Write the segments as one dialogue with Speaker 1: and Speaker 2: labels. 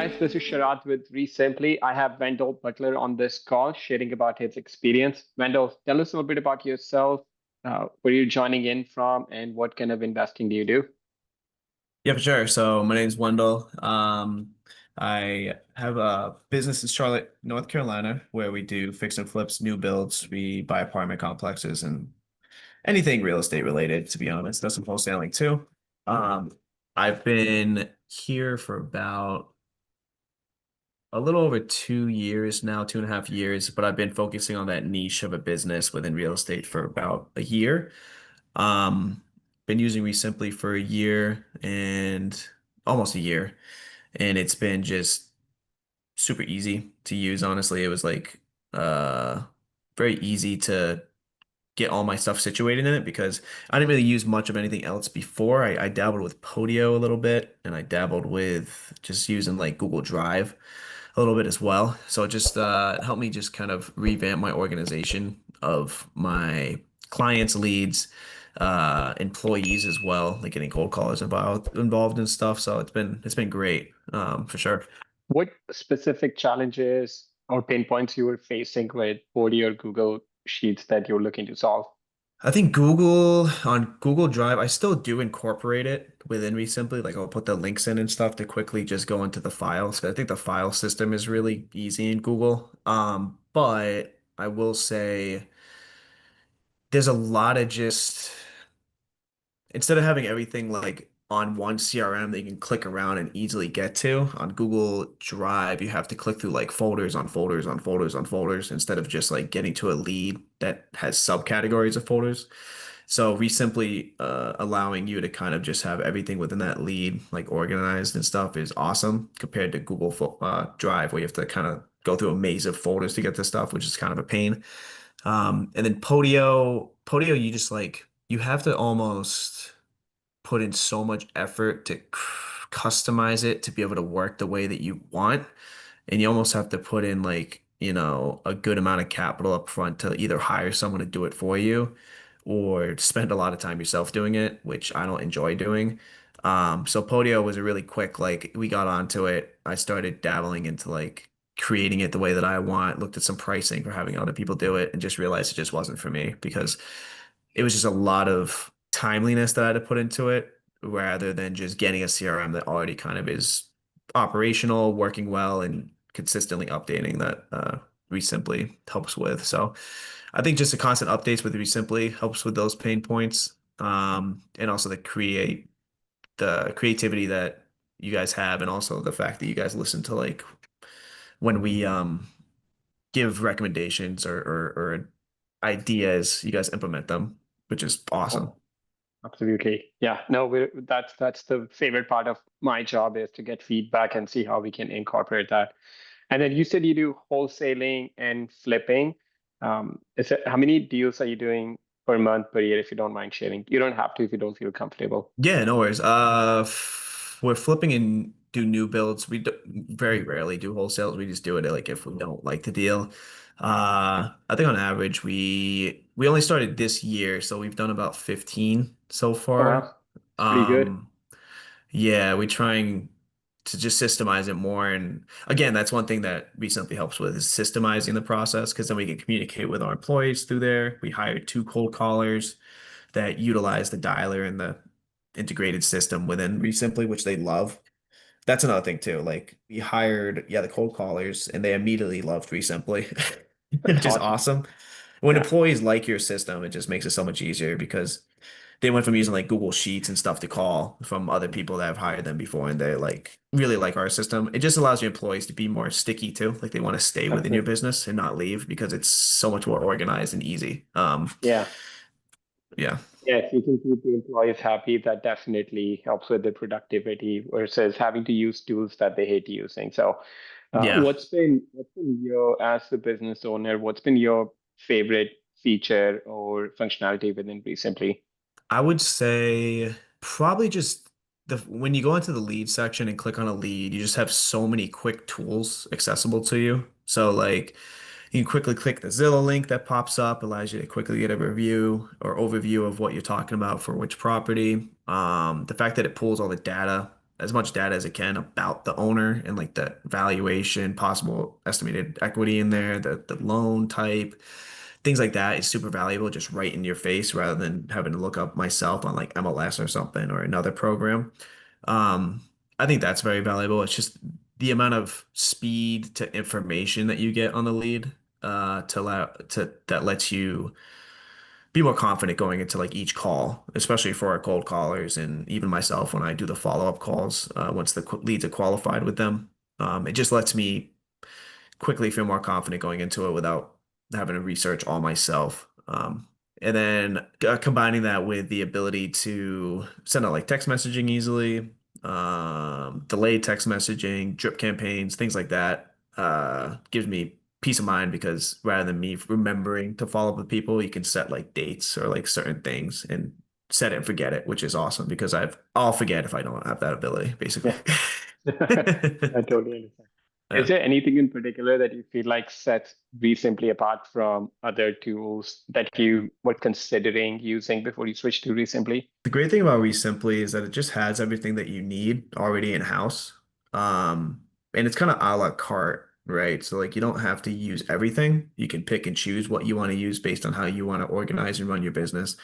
Speaker 1: guys. This is Sharad with REsimpli. I have Wendell Butler on this call sharing about his experience. Wendell, tell us a little bit about yourself, where you're joining in from, and what kind of investing do you do?
Speaker 2: Yeah, for sure. So my name's Wendell. I have a business in Charlotte, North Carolina, where we do fix and flips, new builds. We buy apartment complexes and anything real estate related, to be honest. Does some wholesaling too. Um, I've been here for about a little over 2 years now, 2.5 years, but I've been focusing on that niche of a business within real estate for about a year. Um, been using ReSimpli for a year and almost a year, and it's been just super easy to use, honestly. It was like uh very easy to get all my stuff situated in it because I didn't really use much of anything else before. I dabbled with Podio a little bit, and I dabbled with just using like Google Drive a little bit as well. So it just helped me just kind of revamp my organization of my clients, leads, employees as well, like getting cold callers involved and stuff. So it's been great, for sure.
Speaker 1: What specific challenges or pain points you were facing with 40 or Google Sheets that you're looking to solve?
Speaker 2: I think Google on Google Drive, I still do incorporate it within ReSimpli. Like I'll put the links in and stuff to quickly just go into the files. 'Cause I think the file system is really easy in Google. But I will say there's a lot of just instead of having everything like on one CRM that you can click around and easily get to, on Google Drive, you have to click through like folders on folders on folders on folders instead of just like getting to a lead that has subcategories of folders. So we simply allowing you to kind of just have everything within that lead like organized and stuff is awesome compared to Drive where you have to kind of go through a maze of folders to get to stuff, which is kind of a pain. And then Podio, you just like you have to almost put in so much effort to customize it to be able to work the way that you want. And you almost have to put in like, a good amount of capital up front to either hire someone to do it for you or spend a lot of time yourself doing it, which I don't enjoy doing. So Podio was a really quick, like we got onto it. I started dabbling into like creating it the way that I want, looked at some pricing for having other people do it, and just realized it just wasn't for me because it was just a lot of timeliness that I had to put into it rather than just getting a CRM that already kind of is operational, working well, and consistently updating that ReSimpli helps with. So I think just the constant updates with ReSimpli helps with those pain points. And also the creativity that you guys have, and also the fact that you guys listen to like when we give recommendations or ideas, you guys implement them, which is awesome.
Speaker 1: Oh, absolutely. Yeah, no, that's the favorite part of my job is to get feedback and see how we can incorporate that. And then you said you do wholesaling and flipping. How many deals are you doing per month, per year, if you don't mind sharing? You don't have to if you don't feel comfortable.
Speaker 2: Yeah, no worries. We're flipping and do new builds. Very rarely do wholesales. We just do it like if we don't like the deal. I think on average we only started this year, so we've done about 15 so
Speaker 1: Oh,
Speaker 2: far.
Speaker 1: wow. It's pretty good.
Speaker 2: Um, yeah, we're trying to just systemize it more. And again, that's one thing that recently helps with is systemizing the process because then we can communicate with our employees through there. We hired two cold callers that utilize the dialer and the integrated system within ReSimpli, which they love. That's another thing too. Like we hired, yeah, the cold callers and they immediately loved ReSimpli,
Speaker 1: That's
Speaker 2: which is
Speaker 1: awesome.
Speaker 2: awesome. When
Speaker 1: Yeah,
Speaker 2: employees like your system, it just makes it so much easier because they went from using like Google Sheets and stuff to call from other people that have hired them before, and they like really like our system. It just allows your employees to be more sticky too. Like they want to stay within your
Speaker 1: absolutely.
Speaker 2: business and not leave because it's so much more organized and easy.
Speaker 1: Yeah.
Speaker 2: Yeah.
Speaker 1: Yeah, if you can keep the employees happy, that definitely helps with the productivity versus having to use tools that they hate using. So,
Speaker 2: Yeah.
Speaker 1: what's been your as the business owner, what's been your favorite feature or functionality within ReSimpli?
Speaker 2: I would say probably just the when you go into the lead section and click on a lead, you just have so many quick tools accessible to you. So like you can quickly click the Zillow link that pops up, allows you to quickly get a review or overview of what you're talking about for which property. The fact that it pulls all the data. as much data as it can about the owner and like the valuation, possible estimated equity in there, the loan type, things like that is super valuable just right in your face rather than having to look up myself on like MLS or something or another program. Um, I think that's very valuable. It's just the amount of speed to information that you get on the lead to allow to that lets you be more confident going into like each call, especially for our cold callers and even myself when I do the follow-up calls once the leads are qualified with them. It just lets me quickly feel more confident going into it without having to research all myself. And then combining that with the ability to send out like text messaging easily, delayed text messaging, drip campaigns, things like that, gives me peace of mind because rather than me remembering to follow up with people, you can set like dates or like certain things and set it and forget it, which is awesome because I'll forget if I don't have that ability, basically.
Speaker 1: Yeah. I totally understand. Is there anything in particular that you feel like sets ReSimpli apart from other tools that you were considering using before you switched to ReSimpli?
Speaker 2: The great thing about ReSimpli is that it just has everything that you need already in-house. And it's kind of a la carte, right? So like you don't have to use everything. You can pick and choose what you want to use based on how you want to organize and run your business.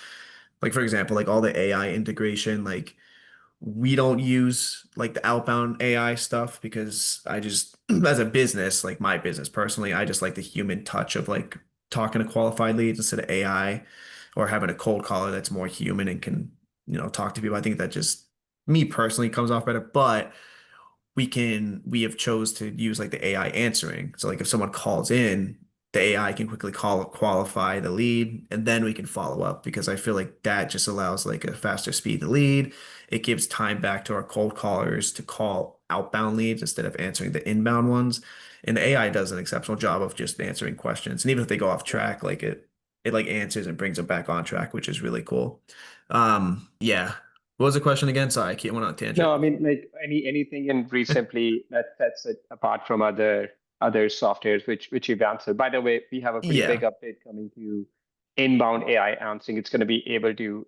Speaker 2: Like for example, like all the AI integration, like we don't use like the outbound AI stuff because I just, as a business, like my business personally, I just like the human touch of like talking to qualified leads instead of AI or having a cold caller that's more human and can, talk to people. I think that just me personally comes off better, but we have chose to use like the AI answering. So like if someone calls in, the AI can quickly qualify the lead and then we can follow up because I feel like that just allows like a faster speed to lead. It gives time back to our cold callers to call outbound leads instead of answering the inbound ones. And the AI does an exceptional job of just answering questions. And even if they go off
Speaker 1: Yeah.
Speaker 2: track, like it like answers and brings them back on track, which is really cool. Yeah. What was the question again? Sorry, I can't went on a tangent.
Speaker 1: No, I mean like anything in ReSimpli that sets it apart from other softwares which you've answered. By the way, we have a pretty big
Speaker 2: Yeah.
Speaker 1: update coming to inbound AI answering. It's going to be able to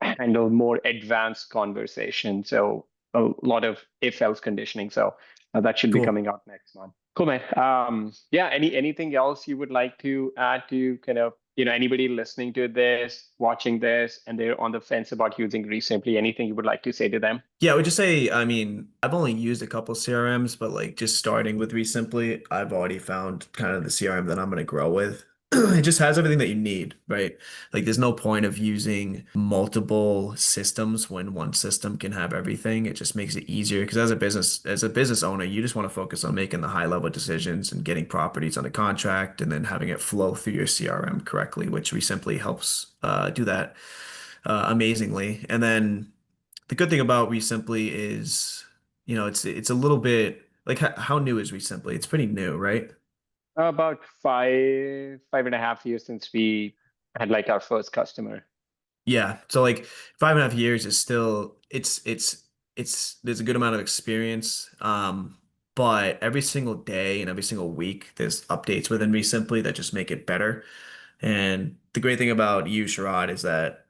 Speaker 1: handle more advanced conversation. So a lot of if else conditioning. So that should be
Speaker 2: Cool.
Speaker 1: coming out next month. Cool, man. Yeah. Anything else you would like to add to kind of anybody listening to this, watching this, and they're on the fence about using ReSimpli? Anything you would like to say to them?
Speaker 2: Yeah, I would just say, I mean, I've only used a couple CRMs, but like just starting with ReSimpli, I've already found kind of the CRM that I'm going to grow with. It just has everything that you need, right? Like there's no point of using multiple systems when one system can have everything. It just makes it easier because as a business owner, you just want to focus on making the high level decisions and getting properties under contract and then having it flow through your CRM correctly, which ReSimpli helps do that amazingly. And then the good thing about ReSimpli is, it's a little bit like how new is ReSimpli? It's pretty new, right?
Speaker 1: About 5.5 years since we had like our first customer.
Speaker 2: Yeah. So like 5.5 years is still it's there's a good amount of experience. But every single day and every single week there's updates within ReSimpli that just make it better. And the great thing about you, Sharad, is that,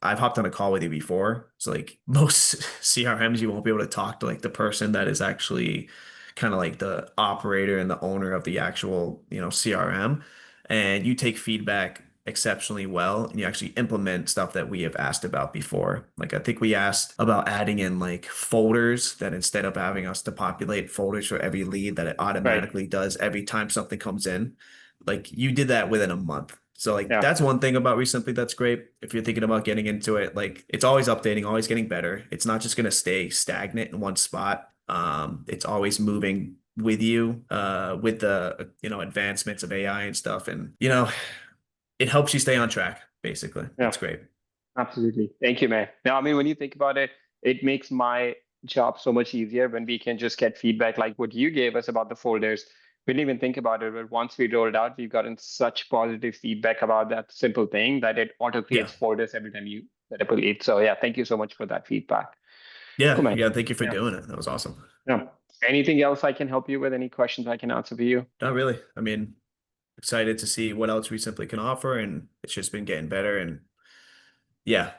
Speaker 2: I've hopped on a call with you before. So like most CRMs, you won't be able to talk to like the person that is actually kind of like the operator and the owner of the actual, CRM. And you take feedback exceptionally well and you actually implement stuff that we have asked about before. Like I think we asked about adding in like folders that instead of having us to populate folders for every lead that it
Speaker 1: Right.
Speaker 2: automatically does every time something comes in. Like you did that within a month. So like
Speaker 1: Yeah.
Speaker 2: that's one thing about ReSimpli that's great. If you're thinking about getting into it, like it's always updating, always getting better. It's not just gonna stay stagnant in one spot. It's always moving with you, with the advancements of AI and stuff. And it helps you stay on track, basically.
Speaker 1: Yeah.
Speaker 2: It's great.
Speaker 1: Absolutely. Thank you, man. Now, I mean, when you think about it, it makes my job so much easier when we can just get feedback like what you gave us about the folders. We didn't even think about it, but once we rolled out, we've gotten such positive feedback about that simple thing that it auto
Speaker 2: Yeah.
Speaker 1: creates folders every time you set up a lead. So yeah, thank you so much for that feedback. Cool,
Speaker 2: Yeah.
Speaker 1: man.
Speaker 2: Yeah. Thank you for
Speaker 1: Yeah.
Speaker 2: doing it. That was awesome.
Speaker 1: Yeah. Anything else I can help you with? Any questions I can answer for you?
Speaker 2: Not really. I mean, excited to see what else ReSimpli can offer, and it's just been getting better. And yeah,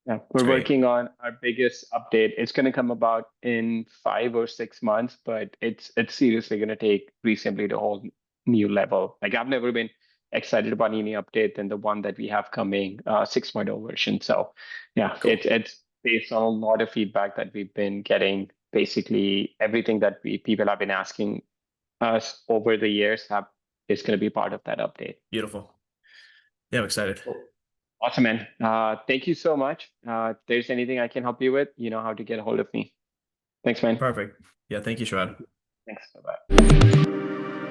Speaker 1: Yeah,
Speaker 2: It's
Speaker 1: we're
Speaker 2: great.
Speaker 1: working on our biggest update. It's going to come about in 5 or 6 months, but it's seriously going to take REsimpli to a whole new level. Like I've never been excited about any update than the one that we have coming, 6.0 version. So yeah,
Speaker 2: Cool.
Speaker 1: it's based on a lot of feedback that we've been getting. Basically, everything that we people have been asking us over the years have is going to be part of that update.
Speaker 2: Beautiful. Yeah, I'm excited.
Speaker 1: Cool. Awesome, man. Thank you so much. If there's anything I can help you with, you know how to get a hold of me. Thanks, man.
Speaker 2: Perfect. Yeah, thank you, Sharad.
Speaker 1: Thanks. Bye-bye.